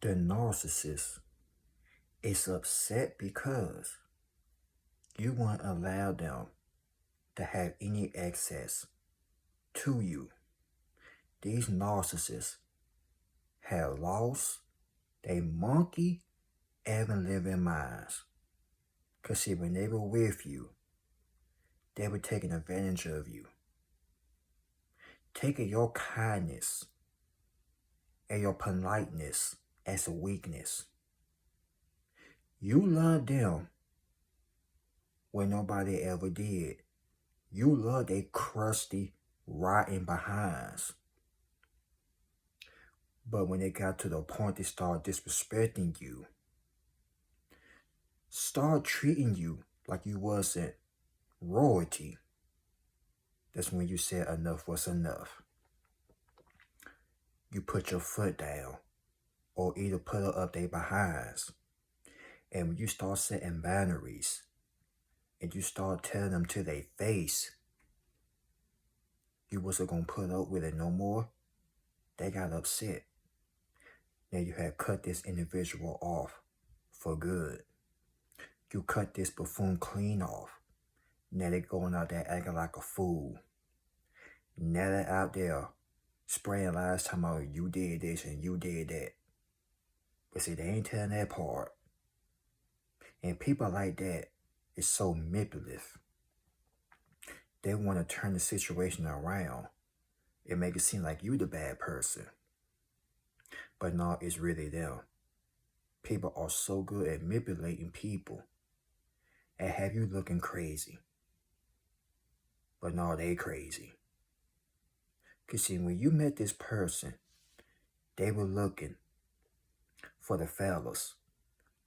The narcissist is upset because you won't allow them to have any access to you. These narcissists have lost their monkey and living minds. Because see, when they were with you, they were taking advantage of you, taking your kindness and your politeness as a weakness. You love them when nobody ever did. You love their crusty, rotten behinds. But when they got to the point they start disrespecting you, start treating you like you wasn't royalty, that's when you said enough was enough. You put your foot down or either put it up their behinds. And when you start setting boundaries and you start telling them to their face, you wasn't going to put up with it no more, they got upset. Now you had cut this individual off for good. You cut this buffoon clean off. Now they going out there acting like a fool. Now they're out there spraying lies talking about you did this and you did that. But see, they ain't telling that part. And people like that is so manipulative. They want to turn the situation around and make it seem like you the bad person. But no, it's really them. People are so good at manipulating people and have you looking crazy. But no, they crazy. Because see, when you met this person, they were looking for the fellas.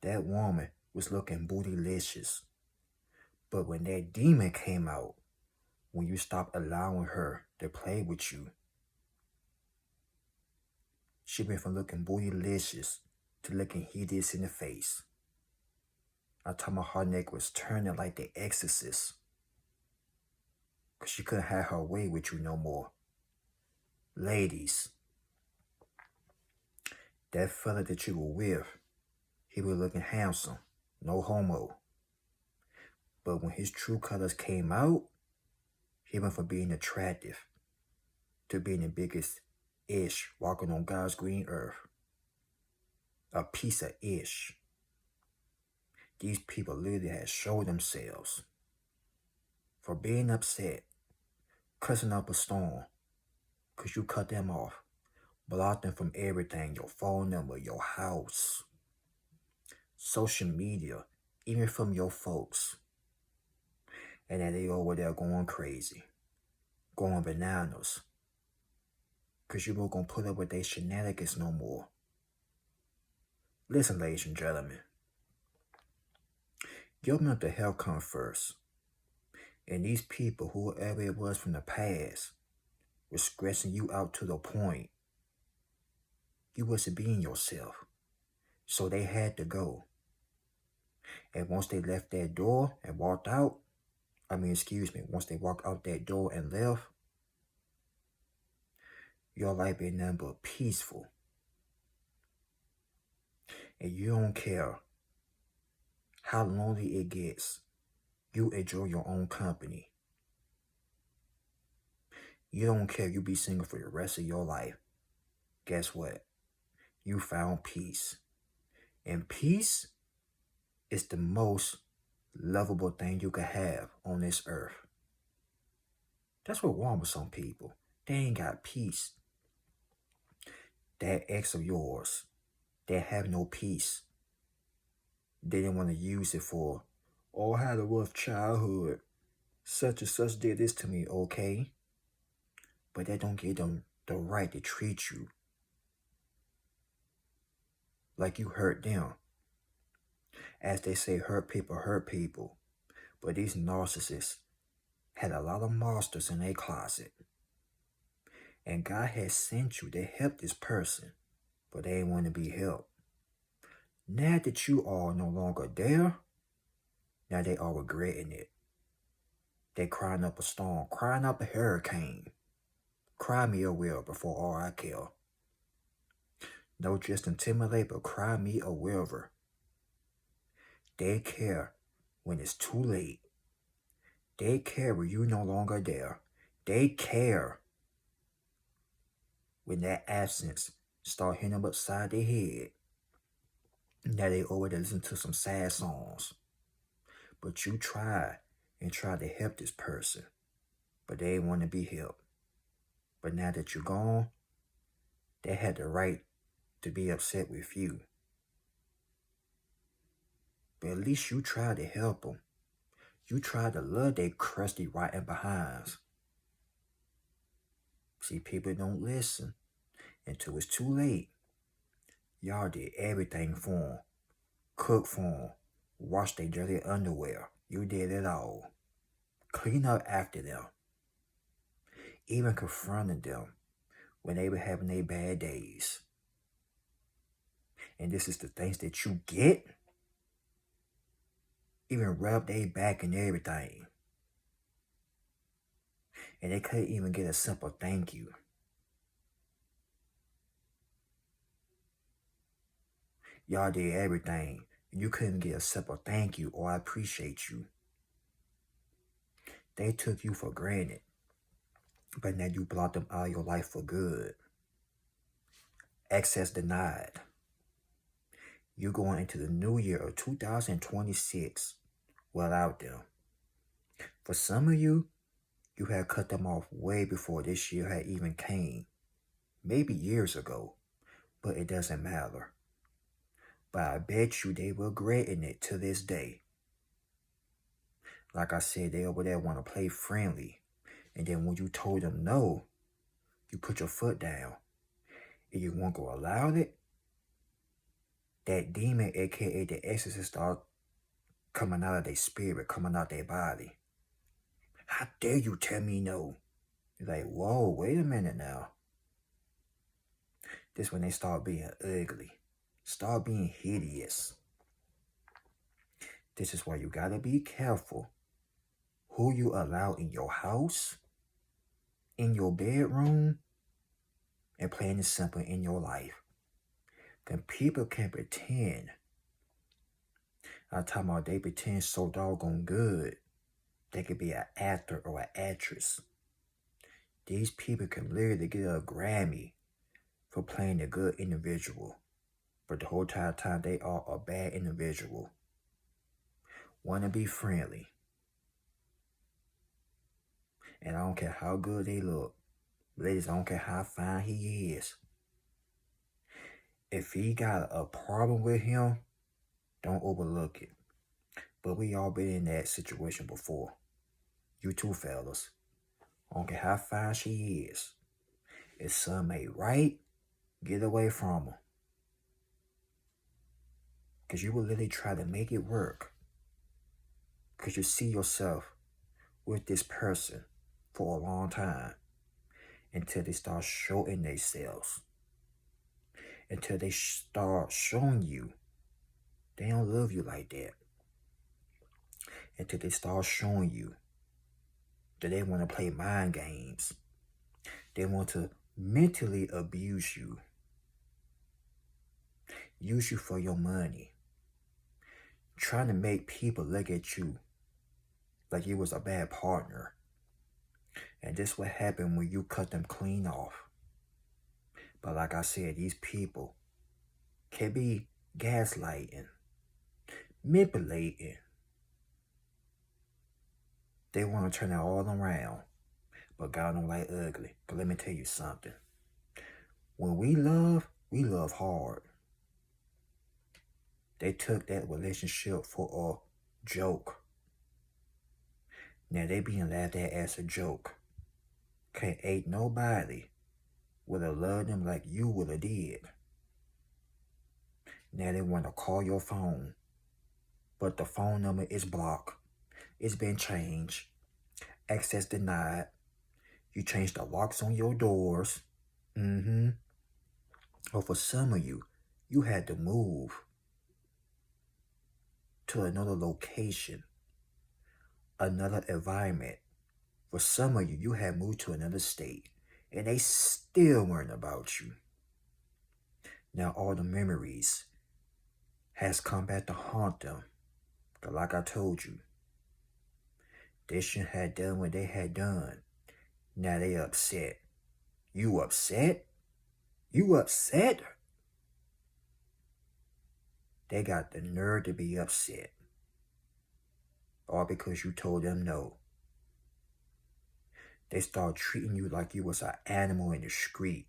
That woman was looking bootylicious. But when that demon came out, when you stopped allowing her to play with you, she went from looking bootylicious to looking hideous in the face. I'm talking about her neck was turning like the Exorcist. Because she couldn't have her way with you no more. Ladies, that fella that you were with, he was looking handsome, no homo. But when his true colors came out, he went from being attractive to being the biggest ish walking on God's green earth. A piece of ish. These people literally had showed themselves for being upset, cussing up a storm, because you cut them off, blocked them from everything, your phone number, your house, social media, even from your folks. And then they over there going crazy, going bananas, because you weren't going to put up with their shenanigans no more. Listen, ladies and gentlemen, your mental health comes first. And these people, whoever it was from the past, were stressing you out to the point you wasn't being yourself. So they had to go. And once they left that door and walked out, once they walked out that door and left, your life been nothing but peaceful. And you don't care how lonely it gets. You enjoy your own company. You don't care you be single for the rest of your life. Guess what? You found peace. And peace is the most lovable thing you could have on this earth. That's what's wrong with some people. They ain't got peace. That ex of yours, they have no peace. They didn't want to use it for, oh, I had a rough childhood. Such and such did this to me, okay? But that don't give them the right to treat you like you hurt them. As they say, hurt people. But these narcissists had a lot of monsters in their closet. And God has sent you to help this person, but they ain't want to be helped. Now that you are no longer there, now they are regretting it. They crying up a storm, crying up a hurricane. Cry me a will before all I kill. No just intimidate, but cry me a river. They care when it's too late. They care when you're no longer there. They care when that absence start hitting them upside their head. Now they over there listen to some sad songs. But you tried and tried to help this person, but they didn't want to be helped. But now that you're gone, they had the right to be upset with you. But at least you tried to help them. You tried to love their crusty rotten behinds. See, people don't listen until it's too late. Y'all did everything for them. Cook for them. Wash their dirty underwear. You did it all. Clean up after them. Even confronted them when they were having their bad days. And this is the things that you get? Even rub their back and everything. And they couldn't even get a simple thank you. Y'all did everything. You couldn't get a simple thank you or I appreciate you. They took you for granted. But now you blocked them out of your life for good. Access denied. You going into the new year of 2026 without them. For some of you, you had cut them off way before this year had even came. Maybe years ago, but it doesn't matter. But I bet you they regretting it to this day. Like I said, they over there want to play friendly. And then when you told them no, you put your foot down. And you won't go allow it. That demon, aka the exorcist, start coming out of their spirit, coming out their body. How dare you tell me no? You're like, whoa, wait a minute now. This when they start being ugly. Start being hideous. This is why you gotta be careful who you allow in your house, in your bedroom, and plain and simple in your life. Because people can pretend. I'm talking about they pretend so doggone good. They could be an actor or an actress. These people can literally get a Grammy for playing a good individual. But the whole entire time they are a bad individual. Want to be friendly. And I don't care how good they look. Ladies, I don't care how fine he is. If he got a problem with him, don't overlook it. But we all been in that situation before. You too, fellas. I don't care how fine she is. If something ain't right, get away from her. Because you will literally try to make it work. Because you see yourself with this person for a long time. Until they start showing themselves. Until they start showing you they don't love you like that. Until they start showing you that they want to play mind games. They want to mentally abuse you. Use you for your money. Trying to make people look at you like you was a bad partner. And this what happened when you cut them clean off. But like I said, these people can be gaslighting, manipulating. They want to turn it all around. But God don't like ugly. But let me tell you something. When we love hard. They took that relationship for a joke. Now they being laughed at as a joke. Ain't nobody would have loved them like you would have did. Now they want to call your phone. But the phone number is blocked. It's been changed. Access denied. You changed the locks on your doors. Or for some of you, you had to move to another location, another environment. For some of you, you had moved to another state, and they still weren't about you. Now all the memories has come back to haunt them. But like I told you, they shouldn't have done what they had done. Now they upset. You upset? You upset? They got the nerve to be upset. All because you told them no. They start treating you like you was an animal in the street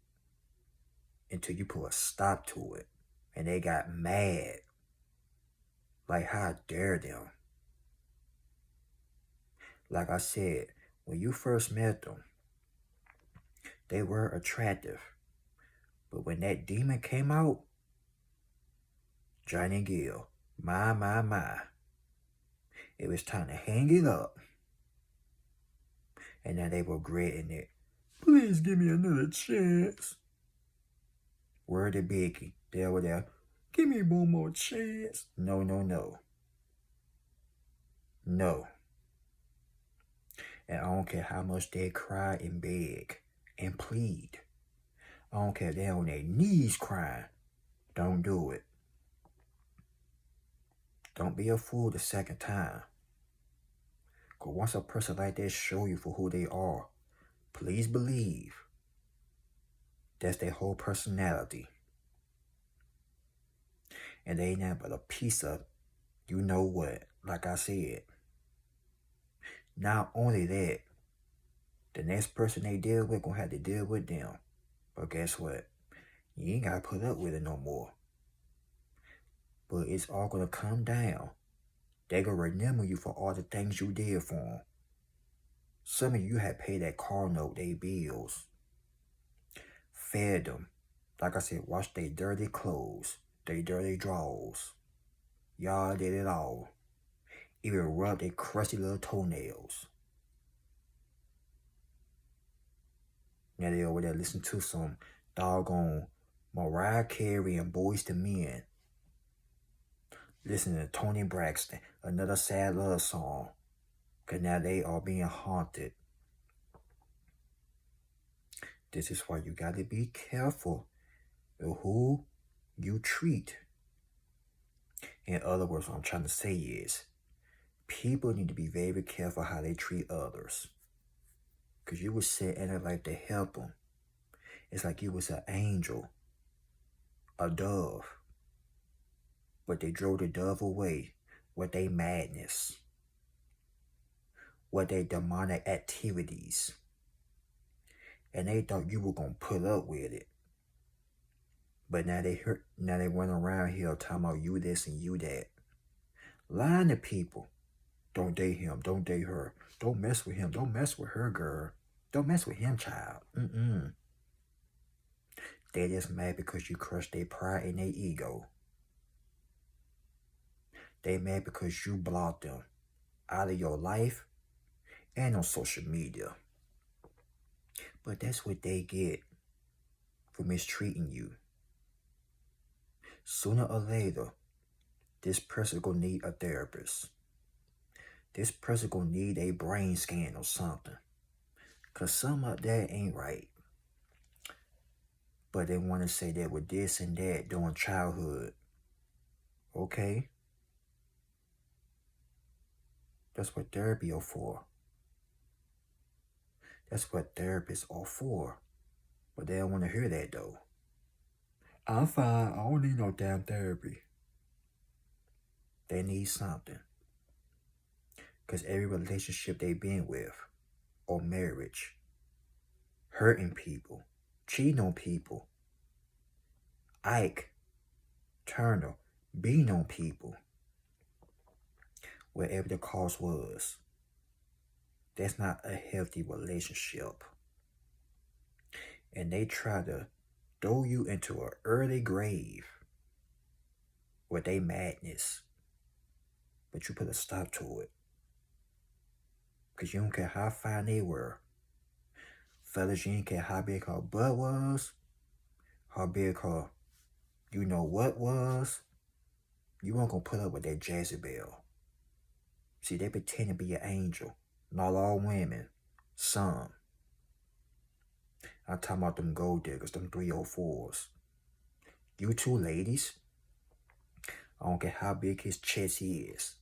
until you put a stop to it. And they got mad. Like, how dare them? Like I said, when you first met them, they were attractive. But when that demon came out, Johnny Gill, my. It was time to hang it up. And now they were regretting it. Please give me another chance. Word to Biggie. They were there. Give me one more chance. No. No. And I don't care how much they cry and beg and plead. I don't care if they're on their knees crying. Don't do it. Don't be a fool the second time. Because once a person like that show you for who they are, please believe that's their whole personality. And they ain't nothing but a piece of you know what, like I said. Not only that, the next person they deal with gonna have to deal with them. But guess what? You ain't gotta put up with it no more. But it's all gonna come down. They gonna remember you for all the things you did for them. Some of you had paid that car note, they bills. Fed them. Like I said, washed their dirty clothes, their dirty drawers. Y'all did it all. Even rubbed their crusty little toenails. Now they over there listen to some doggone Mariah Carey and Boyz II Men. Listening to Toni Braxton, another sad love song. Because now they are being haunted. This is why you got to be careful of who you treat. In other words, what I'm trying to say is, people need to be very careful how they treat others. Because you was set in their life to help them. It's like you was an angel, a dove. But they drove the dove away with their madness, with their demonic activities. And they thought you were going to put up with it. But now they run around here talking about you this and you that. Lying to people. Don't date him. Don't date her. Don't mess with him. Don't mess with her, girl. Don't mess with him, child. They just mad because you crushed their pride and their ego. They mad because you blocked them out of your life and on social media. But that's what they get for mistreating you. Sooner or later, this person gonna need a therapist. This person gonna need a brain scan or something. Because some of that ain't right. But they want to say that with this and that during childhood. Okay? That's what therapy are for. That's what therapists are for. But they don't want to hear that though. I'm fine. I don't need no damn therapy. They need something. Because every relationship they been with, or marriage, hurting people, cheating on people, Ike, Turner, beating on people, wherever the cause was, that's not a healthy relationship. And they try to throw you into an early grave with their madness. But you put a stop to it. Because you don't care how fine they were. Fellas, you didn't care how big her butt was, how big her you know what was. You weren't going to put up with that Jezebel. See, they pretend to be an angel. Not all women. Some. I'm talking about them gold diggers, them 304s. You two ladies, I don't care how big his chest is.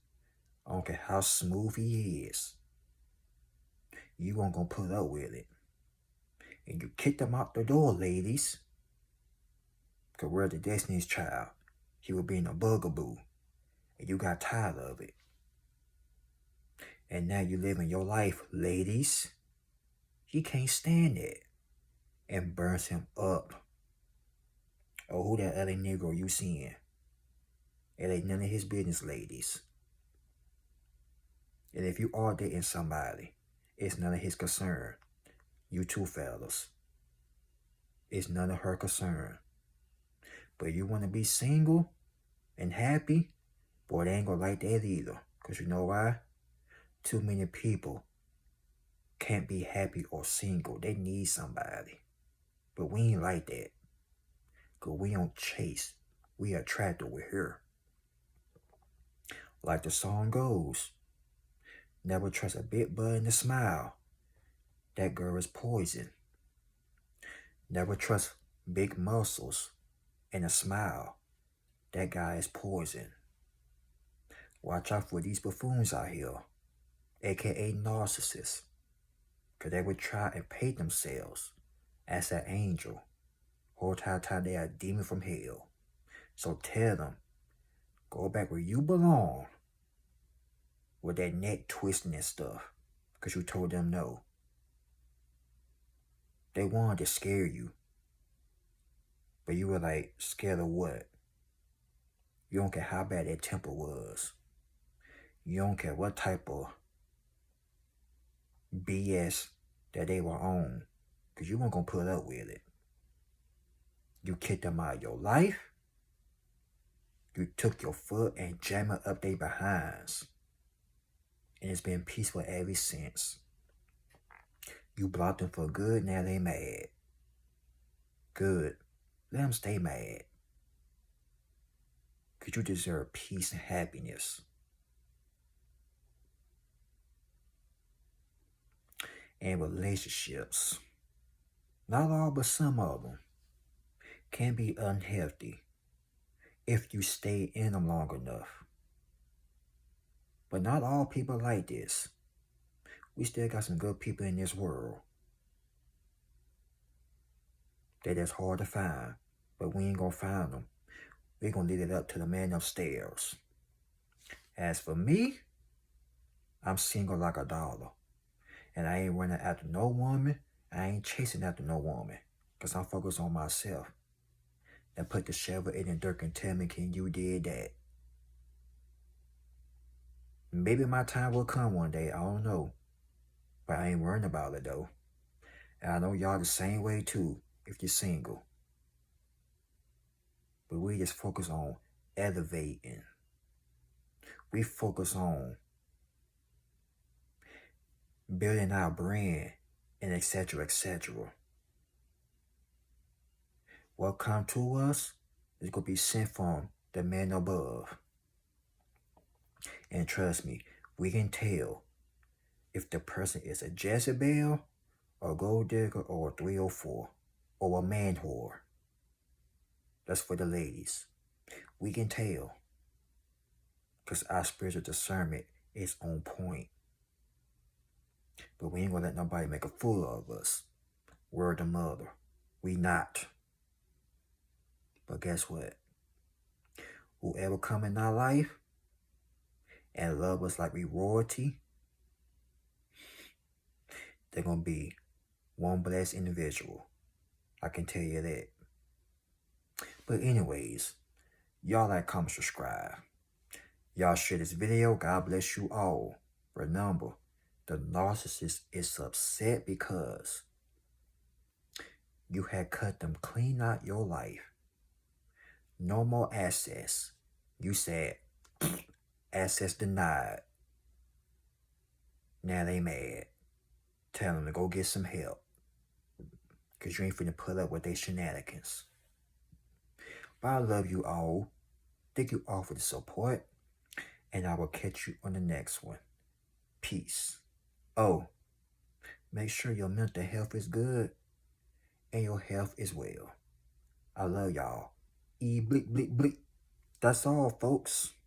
I don't care how smooth he is. You weren't gonna put up with it. And you kicked him out the door, ladies. Because we're the Destiny's Child. He was being a bugaboo. And you got tired of it. And now you living your life, ladies. He can't stand it. And burns him up. Oh, who that other Negro you seeing? It ain't none of his business, ladies. And if you are dating somebody, it's none of his concern. You two fellas. It's none of her concern. But you want to be single and happy? Boy, they ain't gonna like that either. Because you know why? Too many people can't be happy or single. They need somebody. But we ain't like that. Because we don't chase. We attract over here. Like the song goes, never trust a big butt and a smile. That girl is poison. Never trust big muscles and a smile. That guy is poison. Watch out for these buffoons out here, aka narcissists, because they would try and paint themselves as an angel. Whole time they are a demon from hell. So tell them, go back where you belong with that neck twisting and stuff, because you told them no. They wanted to scare you, but you were like, scared of what? You don't care how bad that temper was. You don't care what type of BS that they were on, because you weren't going to put up with it. You kicked them out of your life. You took your foot and jammed it up their behinds. And it's been peaceful ever since. You blocked them for good, now they mad. Good. Let them stay mad. Because you deserve peace and happiness. And relationships, not all but some of them, can be unhealthy if you stay in them long enough. But not all people are like this. We still got some good people in this world. That is hard to find, but we ain't gonna find them. We're gonna leave it up to the man upstairs. As for me, I'm single like a dollar. And I ain't running after no woman. I ain't chasing after no woman. Because I'm focused on myself. And put the shovel in the dirt and tell me, can you did that? Maybe my time will come one day. I don't know. But I ain't worrying about it though. And I know y'all the same way too, if you're single. But we just focus on elevating. We focus on building our brand and etc. etc. What come to us is going to be sent from the man above. And trust me, we can tell if the person is a Jezebel, a gold digger, or a 304, or a man whore. That's for the ladies. We can tell. Because our spiritual discernment is on point. But we ain't going to let nobody make a fool of us. Word to mother. We not. But guess what? Whoever come in our life and love us like we royalty, they're going to be one blessed individual. I can tell you that. But anyways, y'all like, comment, subscribe. Y'all share this video. God bless you all. Remember, the narcissist is upset because you had cut them clean out your life. No more access. You said, access denied. Now they mad. Tell them to go get some help. Because you ain't finna put up with their shenanigans. But I love you all. Thank you all for the support. And I will catch you on the next one. Peace. Oh, make sure your mental health is good and your health is well. I love y'all. E bleep bleep bleep. That's all, folks.